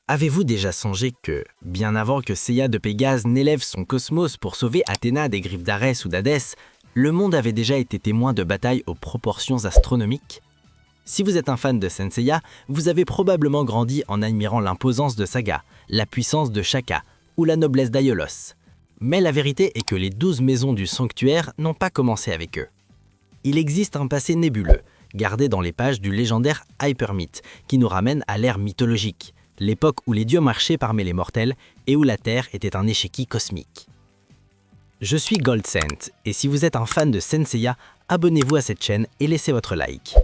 Avez-vous déjà songé que, bien avant que Seiya de Pégase n'élève son cosmos pour sauver Athéna des griffes d'Arès ou d'Hadès, le monde avait déjà été témoin de batailles aux proportions astronomiques? Si vous êtes un fan de Saint Seiya, vous avez probablement grandi en admirant l'imposance de Saga, la puissance de Shaka ou la noblesse d'Aiolos. Mais la vérité est que les 12 maisons du sanctuaire n'ont pas commencé avec eux. Il existe un passé nébuleux, gardé dans les pages du légendaire Hypermythe, qui nous ramène à l'ère mythologique, l'époque où les dieux marchaient parmi les mortels et où la Terre était un échiquier cosmique. Je suis Goldcent, et si vous êtes un fan de Saint Seiya, abonnez-vous à cette chaîne et laissez votre like.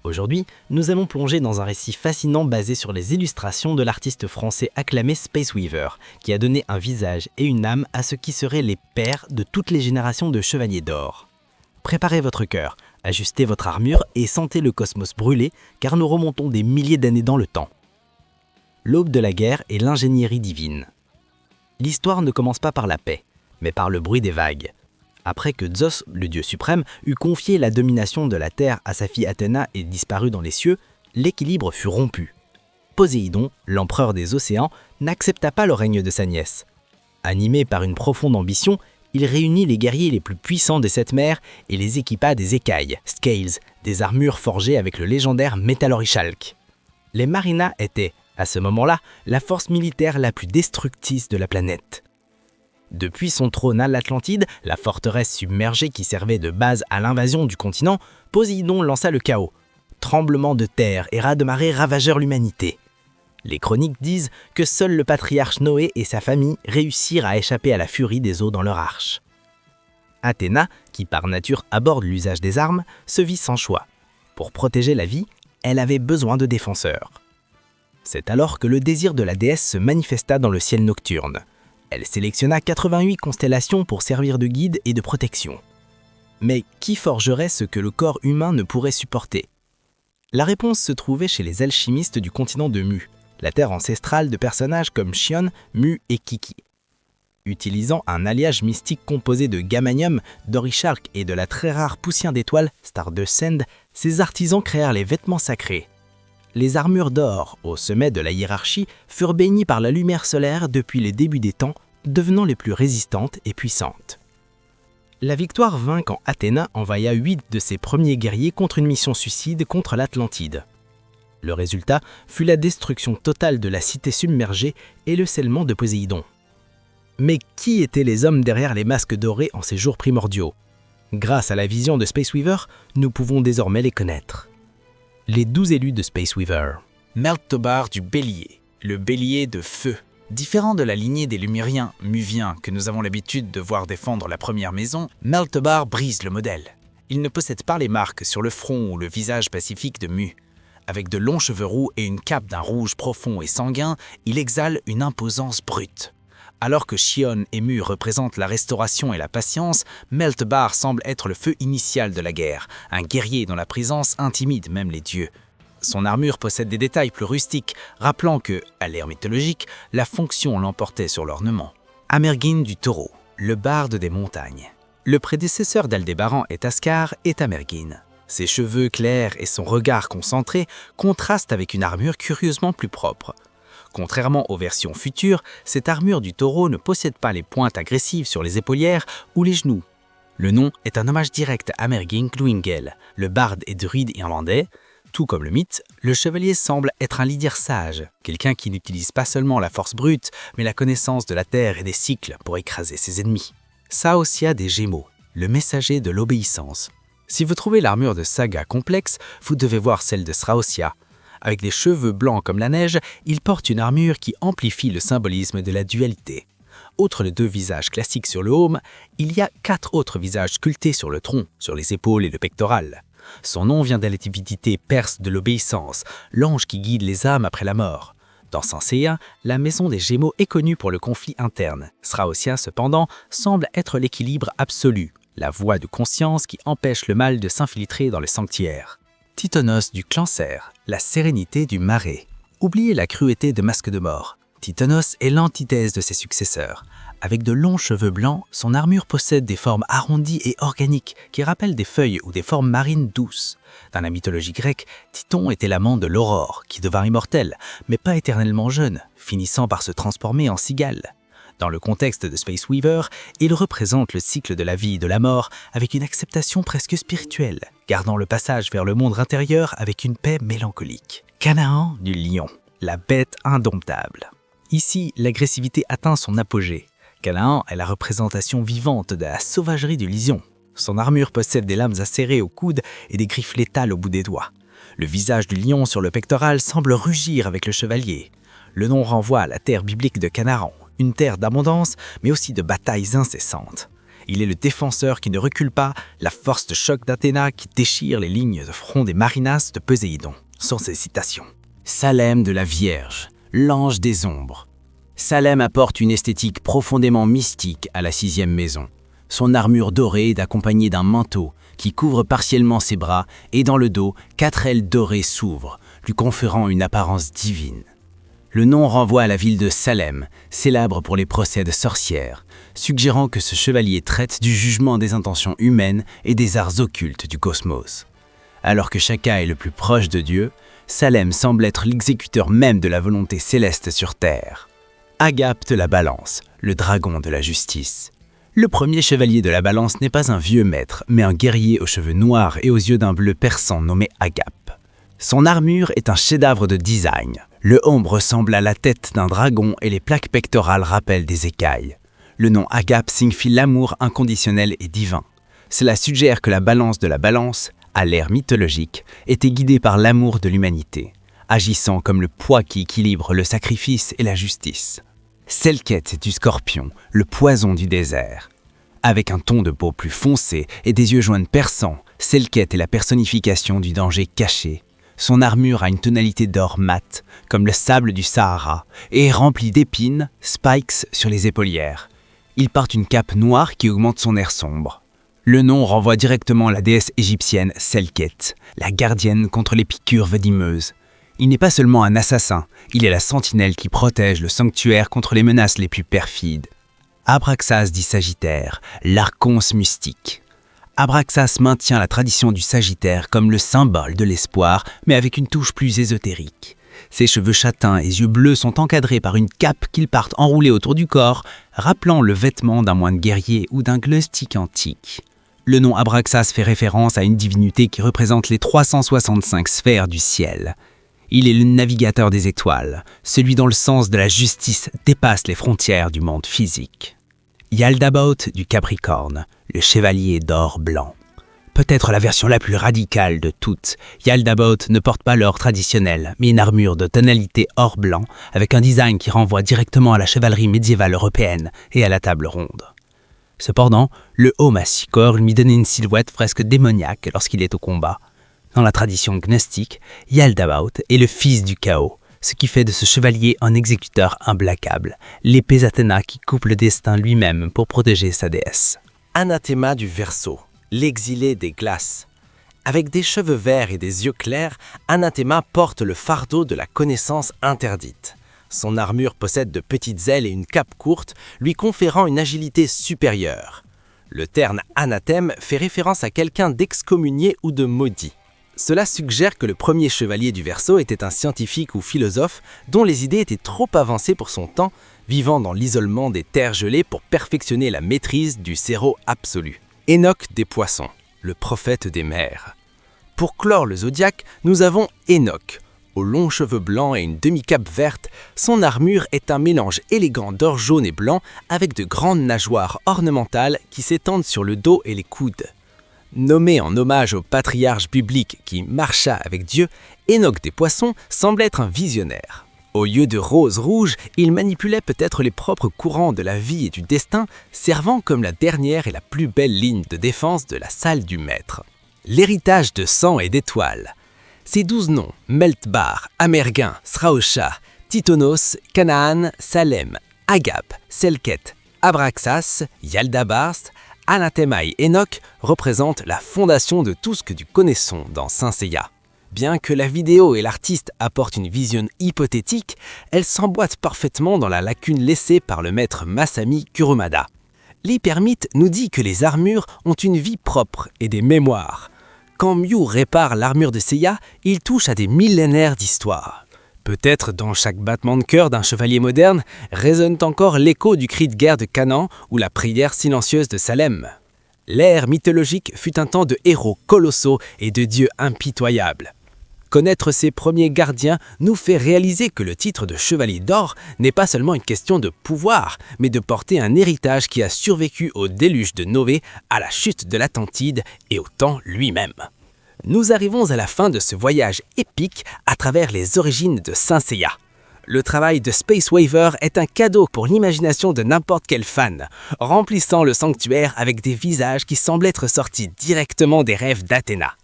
Aujourd'hui, nous allons plonger dans un récit fascinant basé sur les illustrations de l'artiste français acclamé Space Weaver, qui a donné un visage et une âme à ce qui seraient les pères de toutes les générations de chevaliers d'or. Préparez votre cœur, ajustez votre armure et sentez le cosmos brûler, car nous remontons des milliers d'années dans le temps. L'aube de la guerre et l'ingénierie divine. L'histoire ne commence pas par la paix, mais par le bruit des vagues. Après que Zeus, le dieu suprême, eut confié la domination de la terre à sa fille Athéna et disparu dans les cieux, l'équilibre fut rompu. Poséidon, l'empereur des océans, n'accepta pas le règne de sa nièce. Animé par une profonde ambition, il réunit les guerriers les plus puissants des 7 mers et les équipa des écailles, scales, des armures forgées avec le légendaire Métallorichalque. Les Marinas étaient, à ce moment-là, la force militaire la plus destructrice de la planète. Depuis son trône à l'Atlantide, la forteresse submergée qui servait de base à l'invasion du continent, Poséidon lança le chaos. Tremblements de terre et raz de marée ravagèrent l'humanité. Les chroniques disent que seul le patriarche Noé et sa famille réussirent à échapper à la furie des eaux dans leur arche. Athéna, qui par nature aborde l'usage des armes, se vit sans choix. Pour protéger la vie, elle avait besoin de défenseurs. C'est alors que le désir de la déesse se manifesta dans le ciel nocturne. Elle sélectionna 88 constellations pour servir de guide et de protection. Mais qui forgerait ce que le corps humain ne pourrait supporter? La réponse se trouvait chez les alchimistes du continent de Mu, la terre ancestrale de personnages comme Shion, Mu et Kiki. Utilisant un alliage mystique composé de gamanium, d'orichalque et de la très rare poussière d'étoiles, Stardust, ces artisans créèrent les vêtements sacrés. Les armures d'or, au sommet de la hiérarchie, furent baignies par la lumière solaire depuis les débuts des temps, devenant les plus résistantes et puissantes. La victoire vint quand Athéna envoya 8 de ses premiers guerriers contre une mission suicide contre l'Atlantide. Le résultat fut la destruction totale de la cité submergée et le scellement de Poséidon. Mais qui étaient les hommes derrière les masques dorés en ces jours primordiaux? Grâce à la vision de Space Weaver, nous pouvons désormais les connaître. Les 12 élus de Space Weaver. Meltobar du Bélier, le bélier de feu. Différent de la lignée des Lumériens, Muviens, que nous avons l'habitude de voir défendre la première maison, Meltobar brise le modèle. Il ne possède pas les marques sur le front ou le visage pacifique de Mu. Avec de longs cheveux roux et une cape d'un rouge profond et sanguin, il exhale une imposance brute. Alors que Shion et Mu représentent la restauration et la patience, Meltobar semble être le feu initial de la guerre, un guerrier dont la présence intimide même les dieux. Son armure possède des détails plus rustiques, rappelant que, à l'ère mythologique, la fonction l'emportait sur l'ornement. Amergin du Taureau, le barde des montagnes. Le prédécesseur d'Aldébaran et Tascar est Amergin. Ses cheveux clairs et son regard concentré contrastent avec une armure curieusement plus propre. Contrairement aux versions futures, cette armure du taureau ne possède pas les pointes agressives sur les épaulières ou les genoux. Le nom est un hommage direct à Amergin Glúingel, le barde et druide irlandais. Tout comme le mythe, le chevalier semble être un leader sage, quelqu'un qui n'utilise pas seulement la force brute, mais la connaissance de la terre et des cycles pour écraser ses ennemis. Saosia des Gémeaux, le messager de l'obéissance. Si vous trouvez l'armure de Saga complexe, vous devez voir celle de Sraosia. Avec des cheveux blancs comme la neige, il porte une armure qui amplifie le symbolisme de la dualité. Outre les 2 visages classiques sur le haume, il y a 4 autres visages sculptés sur le tronc, sur les épaules et le pectoral. Son nom vient de la divinité perse de l'obéissance, l'ange qui guide les âmes après la mort. Dans Saint Seiya, la maison des Gémeaux est connue pour le conflit interne. Sraosia, cependant, semble être l'équilibre absolu, la voie de conscience qui empêche le mal de s'infiltrer dans le sanctuaire. Titonos du Cancer, la sérénité du Marais. Oubliez la cruauté de Masque de Mort. Titonos est l'antithèse de ses successeurs. Avec de longs cheveux blancs, son armure possède des formes arrondies et organiques qui rappellent des feuilles ou des formes marines douces. Dans la mythologie grecque, Titon était l'amant de l'Aurore, qui devint immortel, mais pas éternellement jeune, finissant par se transformer en cigale. Dans le contexte de Space Weaver, il représente le cycle de la vie et de la mort avec une acceptation presque spirituelle, gardant le passage vers le monde intérieur avec une paix mélancolique. Canaan du lion, la bête indomptable. Ici, l'agressivité atteint son apogée. Canaan est la représentation vivante de la sauvagerie du lion. Son armure possède des lames acérées au coude et des griffes létales au bout des doigts. Le visage du lion sur le pectoral semble rugir avec le chevalier. Le nom renvoie à la terre biblique de Canaan, une terre d'abondance, mais aussi de batailles incessantes. Il est le défenseur qui ne recule pas, la force de choc d'Athéna qui déchire les lignes de front des Marinas de Poséidon. Sont ces citations. Salem de la Vierge, l'ange des ombres. Salem apporte une esthétique profondément mystique à la sixième maison. Son armure dorée est accompagnée d'un manteau qui couvre partiellement ses bras et dans le dos, 4 ailes dorées s'ouvrent, lui conférant une apparence divine. Le nom renvoie à la ville de Salem, célèbre pour les procès de sorcières, suggérant que ce chevalier traite du jugement des intentions humaines et des arts occultes du cosmos. Alors que chacun est le plus proche de Dieu, Salem semble être l'exécuteur même de la volonté céleste sur Terre. Agape de la Balance, le dragon de la justice. Le premier chevalier de la Balance n'est pas un vieux maître, mais un guerrier aux cheveux noirs et aux yeux d'un bleu perçant nommé Agape. Son armure est un chef-d'œuvre de design. Le homme ressemble à la tête d'un dragon et les plaques pectorales rappellent des écailles. Le nom Agape signifie l'amour inconditionnel et divin. Cela suggère que la balance de la balance, à l'ère mythologique, était guidée par l'amour de l'humanité, agissant comme le poids qui équilibre le sacrifice et la justice. Selket du scorpion, le poison du désert. Avec un ton de peau plus foncé et des yeux jaunes perçants, Selket est la personnification du danger caché. Son armure a une tonalité d'or mat, comme le sable du Sahara, et est remplie d'épines, spikes sur les épaulières. Il porte une cape noire qui augmente son air sombre. Le nom renvoie directement à la déesse égyptienne Selket, la gardienne contre les piqûres venimeuses. Il n'est pas seulement un assassin, il est la sentinelle qui protège le sanctuaire contre les menaces les plus perfides. Abraxas dit Sagittaire, l'archonce mystique. Abraxas maintient la tradition du Sagittaire comme le symbole de l'espoir, mais avec une touche plus ésotérique. Ses cheveux châtains et yeux bleus sont encadrés par une cape qu'ils partent enrouler autour du corps, rappelant le vêtement d'un moine guerrier ou d'un gnostique antique. Le nom Abraxas fait référence à une divinité qui représente les 365 sphères du ciel. Il est le navigateur des étoiles, celui dont le sens de la justice dépasse les frontières du monde physique. Yaldabaoth du Capricorne, le chevalier d'or blanc. Peut-être la version la plus radicale de toutes, Yaldabaoth ne porte pas l'or traditionnel, mais une armure de tonalité or blanc avec un design qui renvoie directement à la chevalerie médiévale européenne et à la table ronde. Cependant, le haut massicor lui donne une silhouette presque démoniaque lorsqu'il est au combat. Dans la tradition gnostique, Yaldabaoth est le fils du chaos, ce qui fait de ce chevalier un exécuteur implacable, l'épée Athéna qui coupe le destin lui-même pour protéger sa déesse. Anathema du Verseau, l'exilé des glaces. Avec des cheveux verts et des yeux clairs, Anathema porte le fardeau de la connaissance interdite. Son armure possède de petites ailes et une cape courte, lui conférant une agilité supérieure. Le terme anathème fait référence à quelqu'un d'excommunié ou de maudit. Cela suggère que le premier chevalier du Verseau était un scientifique ou philosophe dont les idées étaient trop avancées pour son temps, vivant dans l'isolement des terres gelées pour perfectionner la maîtrise du sérot absolu. Enoch des Poissons, le prophète des mers. Pour clore le zodiaque, nous avons Enoch. Aux longs cheveux blancs et une demi-cape verte, son armure est un mélange élégant d'or jaune et blanc avec de grandes nageoires ornementales qui s'étendent sur le dos et les coudes. Nommé en hommage au patriarche biblique qui marcha avec Dieu, Enoch des Poissons semble être un visionnaire. Aux yeux de rose rouge, il manipulait peut-être les propres courants de la vie et du destin, servant comme la dernière et la plus belle ligne de défense de la salle du maître. L'héritage de sang et d'étoiles. Ces 12 noms, Meltbar, Amerguin, Sraosha, Titonos, Canaan, Salem, Agape, Selket, Abraxas, Yaldabaoth, Anathema et Enoch représentent la fondation de tout ce que nous connaissons dans Saint Seiya. Bien que la vidéo et l'artiste apportent une vision hypothétique, elle s'emboîte parfaitement dans la lacune laissée par le maître Masami Kurumada. L'hypermythe nous dit que les armures ont une vie propre et des mémoires. Quand Mew répare l'armure de Seiya, il touche à des millénaires d'histoire. Peut-être dans chaque battement de cœur d'un chevalier moderne résonne encore l'écho du cri de guerre de Canaan ou la prière silencieuse de Salem. L'ère mythologique fut un temps de héros colossaux et de dieux impitoyables. Connaître ses premiers gardiens nous fait réaliser que le titre de chevalier d'or n'est pas seulement une question de pouvoir, mais de porter un héritage qui a survécu au déluge de Nové, à la chute de l'Atlantide et au temps lui-même. Nous arrivons à la fin de ce voyage épique à travers les origines de Saint Seiya. Le travail de Space Waver est un cadeau pour l'imagination de n'importe quel fan, remplissant le sanctuaire avec des visages qui semblent être sortis directement des rêves d'Athéna.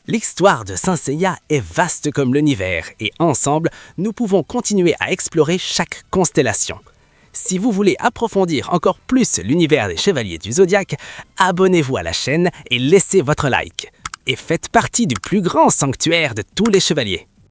L'histoire de Saint Seiya est vaste comme l'univers et ensemble, nous pouvons continuer à explorer chaque constellation. Si vous voulez approfondir encore plus l'univers des Chevaliers du Zodiaque, abonnez-vous à la chaîne et laissez votre like. Et faites partie du plus grand sanctuaire de tous les chevaliers.